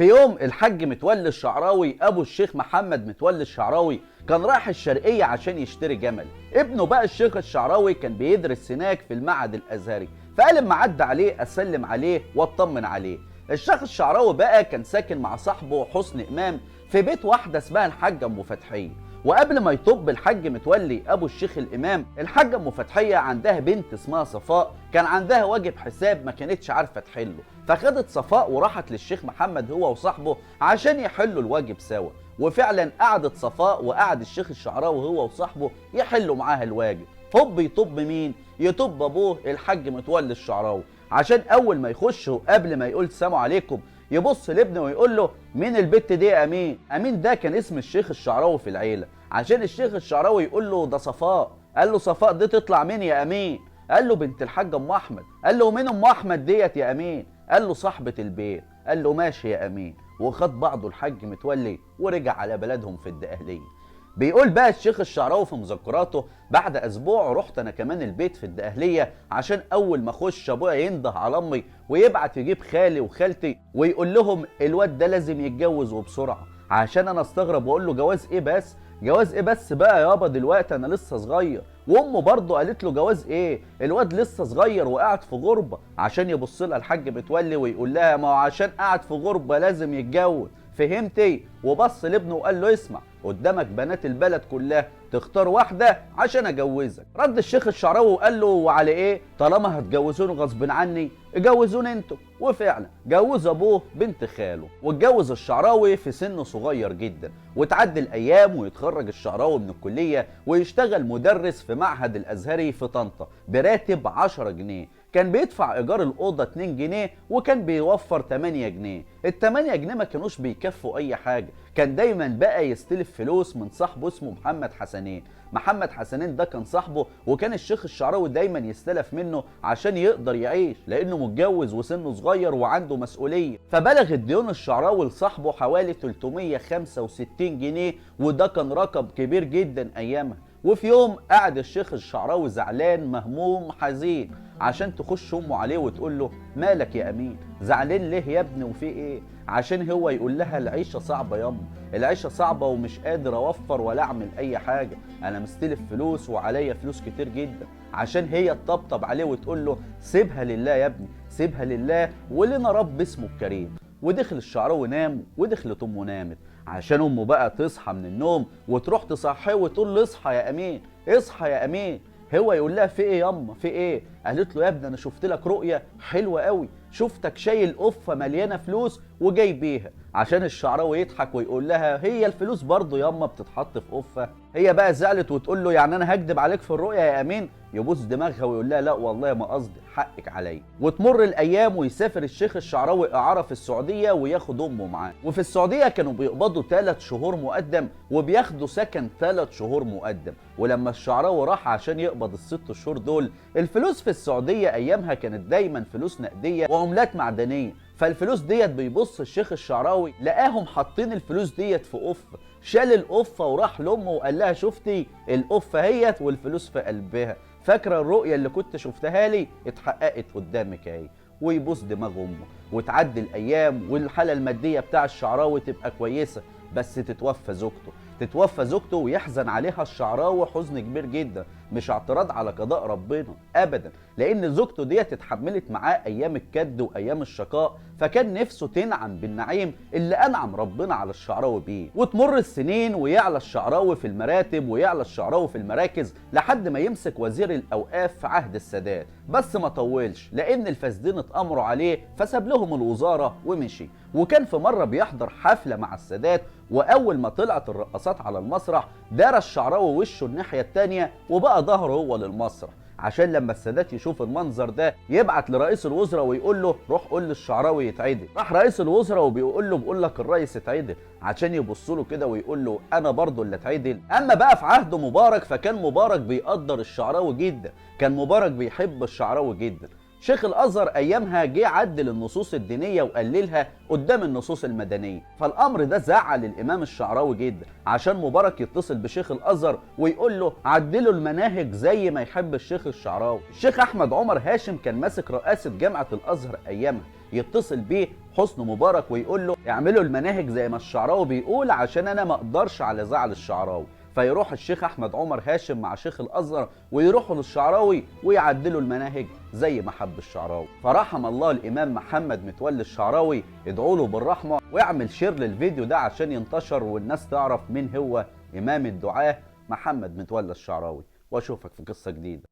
في يوم الحاج متولي الشعراوي ابو الشيخ محمد متولي الشعراوي كان رايح الشرقيه عشان يشتري جمل. ابنه بقى الشيخ الشعراوي كان بيدرس هناك في المعهد الازهري، فقال اما عدى عليه اسلم عليه واطمن عليه. الشيخ الشعراوي بقى كان ساكن مع صاحبه حسن امام في بيت واحده اسمها الحاجه ام فتحيه. وقبل ما يطب الحاج متولي ابو الشيخ الامام، الحاجه ام فتحيه عندها بنت اسمها صفاء كان عندها واجب حساب ما كانتش عارفه تحله، فخدت صفاء وراحت للشيخ محمد هو وصاحبه عشان يحلوا الواجب سوا. وفعلا قعدت صفاء وقعد الشيخ الشعراوي هو وصاحبه يحلوا معاها الواجب. هوب يطب مين؟ يطب ابوه الحاج متولي الشعراوي، عشان اول ما يخشوا قبل ما يقول سلام عليكم يبص لابنه ويقول له مين البت دي يا امين؟ امين ده كان اسم الشيخ الشعراوي في العيله، عشان الشيخ الشعراوي يقول له ده صفاء. قال له صفاء دي تطلع مين يا امين؟ قال له بنت الحاج ام احمد. قال له مين ام احمد ديت يا امين؟ قال له صاحبه البيت. قال له ماشي يا امين، وخد بعضه الحاج متولي ورجع على بلدهم في الدقهليه. بيقول بقى الشيخ الشعراوي في مذكراته بعد اسبوع رحت انا كمان البيت في الدقهليه عشان اول ما اخش ابويا ينده على امي ويبعت يجيب خالي وخالتي ويقول لهم الواد ده لازم يتجوز وبسرعه. عشان انا استغرب واقول له جواز ايه بس؟ جواز ايه بس بقى يابا دلوقتي انا لسه صغير. وامه برضه قالت له جواز ايه؟ الواد لسه صغير وقاعد في غربه. عشان يبص لها الحاج متولي ويقول لها ما هو عشان قاعد في غربه لازم يتجوز، فهمتي؟ وبص لابنه وقال له اسمع قدامك بنات البلد كلها تختار واحده عشان اجوزك. رد الشيخ الشعراوي وقال له وعلى ايه؟ طالما هتجوزوني غصب عني اجوزوني انتوا. وفعلا جوز ابوه بنت خاله. واتجوز الشعراوي في سن صغير جدا، وتعدي الايام ويتخرج الشعراوي من الكليه ويشتغل مدرس في معهد الازهري في طنطا براتب 10 جنيه. كان بيدفع ايجار الاوضه 2 جنيه وكان بيوفر 8 جنيه. ال 8 جنيه ما كانوش بيكفوا اي حاجه، كان دايما بقى يستلف فلوس من صاحبه اسمه محمد حسنين. محمد حسنين ده كان صاحبه وكان الشيخ الشعراوي دايما يستلف منه عشان يقدر يعيش، لانه متجوز وسنه صغير وعنده مسؤوليه. فبلغ الديون الشعراوي لصاحبه حوالي 365 جنيه، وده كان رقم كبير جدا ايامها. وفي يوم قعد الشيخ الشعراوي زعلان مهموم حزين عشان تخش امه عليه وتقول له مالك يا امين؟ زعلان ليه يا ابني وفي ايه؟ عشان هو يقول لها العيشه صعبه ياما، العيشه صعبه ومش قادر اوفر ولا اعمل اي حاجه، انا مستلف فلوس وعليا فلوس كتير جدا. عشان هي تطبطب عليه وتقول له سيبها لله يا ابني، سيبها لله ولنا رب اسمه الكريم. ودخل الشعراوي نام ودخلت امه نامت، عشان امه بقى تصحى من النوم وتروح تصحيه وتقول له اصحى يا امين، اصحى يا امين. هو يقول لها في ايه ياما في ايه؟ قالت له يا ابني انا شفت لك رؤيه حلوه قوي، شفتك شايل قفه مليانه فلوس وجاي بيها. عشان الشعراوي يضحك ويقول لها هي الفلوس برضه ياما بتتحط في قفه؟ هي بقى زعلت وتقول له يعني انا هكدب عليك في الرؤيه يا امين؟ يبوس دماغها ويقول لها لا والله ما قصدي، حقك عليا. وتمر الايام ويسافر الشيخ الشعراوي اعاره في السعوديه وياخد امه معاه. وفي السعوديه كانوا بيقبضوا 3 شهور مقدم وبياخدوا سكن 3 شهور مقدم. ولما الشعراوي راح عشان يقبض ال6 شهور دول، الفلوس في السعوديه ايامها كانت دايما فلوس نقديه وعملات معدنيه. فالفلوس ديت بيبص الشيخ الشعراوي لقاهم حاطين الفلوس ديت في قفه، شال القفه وراح لامه وقال لها شفتي القفه هيت والفلوس في قلبها، فاكره الرؤيه اللي كنت شفتها لي اتحققت قدامك اهي. ويبوس دماغ امه. وتعدي الايام والحاله الماديه بتاع الشعراوي تبقى كويسه، بس تتوفى زوجته ويحزن عليها الشعراوي حزن كبير جدا، مش اعتراض على قضاء ربنا ابدا، لان زوجته ديت اتحملت معاه ايام الكد وايام الشقاء، فكان نفسه تنعم بالنعيم اللي انعم ربنا على الشعراوي بيه. وتمر السنين ويعلى الشعراوي في المراتب ويعلى الشعراوي في المراكز لحد ما يمسك وزير الاوقاف في عهد السادات، بس ما طولش لان الفاسدين اتامروا عليه فساب لهم الوزاره ومشي. وكان في مره بيحضر حفله مع السادات، واول ما طلعت الرقصات على المسرح دار الشعراوي وشه الناحيه الثانيه وبقى ظهره هو للمسرح، عشان لما السادات يشوف المنظر ده يبعت لرئيس الوزراء ويقول له روح قول للشعراوي يتعدل. راح رئيس الوزراء وبيقول له بقول لك الرئيس اتعدل، عشان يبص له كده ويقول له انا برضه اللي اتعدل. اما بقى في عهد مبارك فكان مبارك بيقدر الشعراوي جدا، كان مبارك بيحب الشعراوي جدا. شيخ الازهر ايامها جه عدل النصوص الدينيه وقللها قدام النصوص المدنيه، فالامر ده زعل الامام الشعراوي جدا، عشان مبارك يتصل بشيخ الازهر ويقول له عدلوا المناهج زي ما يحب الشيخ الشعراوي. الشيخ احمد عمر هاشم كان ماسك رئاسه جامعه الازهر ايامها، يتصل بيه حسني مبارك ويقول له اعملوا المناهج زي ما الشعراوي بيقول عشان انا ما اقدرش على زعل الشعراوي. فيروح الشيخ احمد عمر هاشم مع شيخ الازهر ويروحوا للشعراوي ويعدلوا المناهج زي ما حب الشعراوي. فرحم الله الامام محمد متولي الشعراوي، ادعوا له بالرحمه واعمل شير للفيديو ده عشان ينتشر والناس تعرف مين هو امام الدعاه محمد متولي الشعراوي. واشوفك في قصه جديده.